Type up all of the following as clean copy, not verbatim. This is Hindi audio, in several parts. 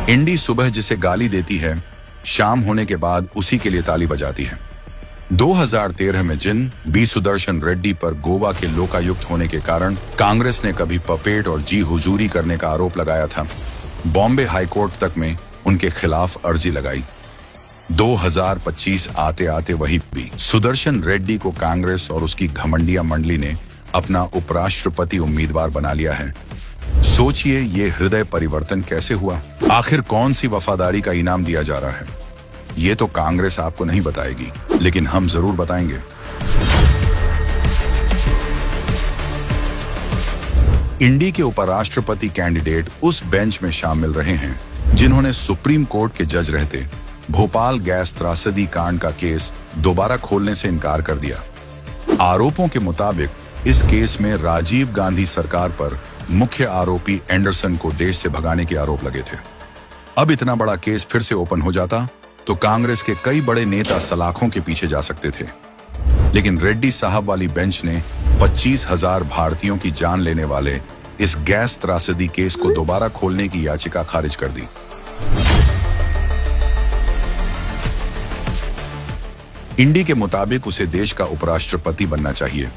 इंडी सुबह जिसे गाली देती है, शाम होने के बाद उसी के लिए ताली बजाती है। 2013 में जिन बी सुदर्शन रेड्डी पर गोवा के लोकायुक्त होने के कारण कांग्रेस ने कभी पपेट और जी हुजूरी करने का आरोप लगाया था, बॉम्बे हाईकोर्ट तक में उनके खिलाफ अर्जी लगाई। 2025 आते आते वही बी सुदर्शन रेड्डी को कांग्रेस और उसकी घमंडिया मंडली ने अपना उपराष्ट्रपति उम्मीदवार बना लिया है। सोचिए ये हृदय परिवर्तन कैसे हुआ? आखिर कौन सी वफादारी का इनाम दिया जा रहा है? ये तो कांग्रेस आपको नहीं बताएगी, लेकिन हम जरूर बताएंगे। इंडी के उपराष्ट्रपति कैंडिडेट उस बेंच में शामिल रहे हैं जिन्होंने सुप्रीम कोर्ट के जज रहते भोपाल गैस त्रासदी कांड का केस दोबारा खोलने से इनकार कर दिया। आरोपों के मुताबिक इस केस में राजीव गांधी सरकार पर मुख्य आरोपी एंडरसन को देश से भगाने के आरोप लगे थे। अब इतना बड़ा केस फिर से ओपन हो जाता तो कांग्रेस के कई बड़े नेता सलाखों के पीछे जा सकते थे, लेकिन रेड्डी साहब वाली बेंच ने 25,000 भारतीयों की जान लेने वाले इस गैस त्रासदी केस को दोबारा खोलने की याचिका खारिज कर दी। इंडी के मुताबिक उसे देश का उपराष्ट्रपति बनना चाहिए।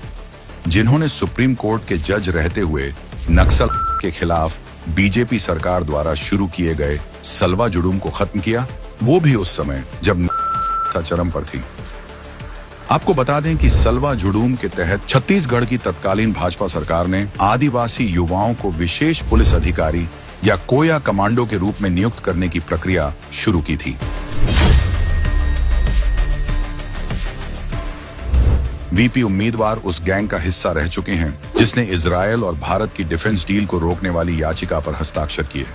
जिन्होंने सुप्रीम कोर्ट के जज रहते हुए नक्सल के खिलाफ बीजेपी सरकार द्वारा शुरू किए गए सलवा जुडूम को खत्म किया, वो भी उस समय जब चरम पर थी। आपको बता दें कि सलवा जुडूम के तहत छत्तीसगढ़ की तत्कालीन भाजपा सरकार ने आदिवासी युवाओं को विशेष पुलिस अधिकारी या कोया कमांडो के रूप में नियुक्त करने की प्रक्रिया शुरू की थी। वीपी उम्मीदवार उस गैंग का हिस्सा रह चुके हैं जिसने इजरायल और भारत की डिफेंस डील को रोकने वाली याचिका पर हस्ताक्षर किए।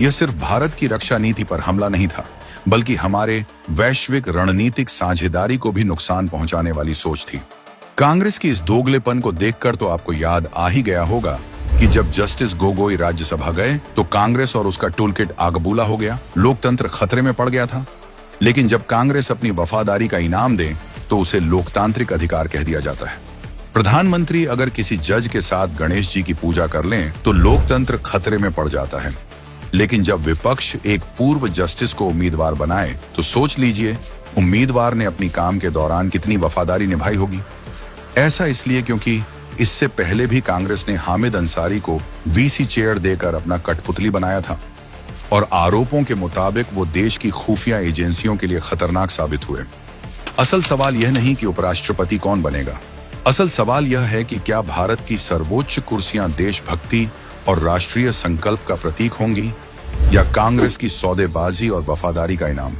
यह सिर्फ भारत की रक्षा नीति पर हमला नहीं था, बल्कि हमारे वैश्विक रणनीतिक साझेदारी को भी नुकसान पहुंचाने वाली सोच थी। कांग्रेस की इस दोगलेपन को देखकर तो आपको याद आ ही गया होगा कि जब जस्टिस गोगोई राज्यसभा गए तो कांग्रेस और उसका टूलकिट आगबूला हो गया, लोकतंत्र खतरे में पड़ गया था। लेकिन जब कांग्रेस अपनी वफादारी का इनाम दे तो उसे लोकतांत्रिक अधिकार कह दिया जाता है। प्रधानमंत्री अगर किसी जज के साथ गणेश जी की पूजा कर लें तो लोकतंत्र खतरे में पड़ जाता है। लेकिन जब विपक्ष एक पूर्व जस्टिस को उम्मीदवार बनाए तो सोच लीजिए उम्मीदवार ने अपनी काम के दौरान कितनी वफादारी निभाई होगी। ऐसा इसलिए क्योंकि इससे पहले भी कांग्रेस ने हामिद अंसारी को वीसी चेयर देकर अपना कठपुतली बनाया था और आरोपों के मुताबिक वो देश की खुफिया एजेंसियों के लिए खतरनाक साबित हुए। असल सवाल यह नहीं कि उपराष्ट्रपति कौन बनेगा, असल सवाल यह है कि क्या भारत की सर्वोच्च कुर्सियां देशभक्ति और राष्ट्रीय संकल्प का प्रतीक होंगी या कांग्रेस की सौदेबाजी और वफादारी का इनाम।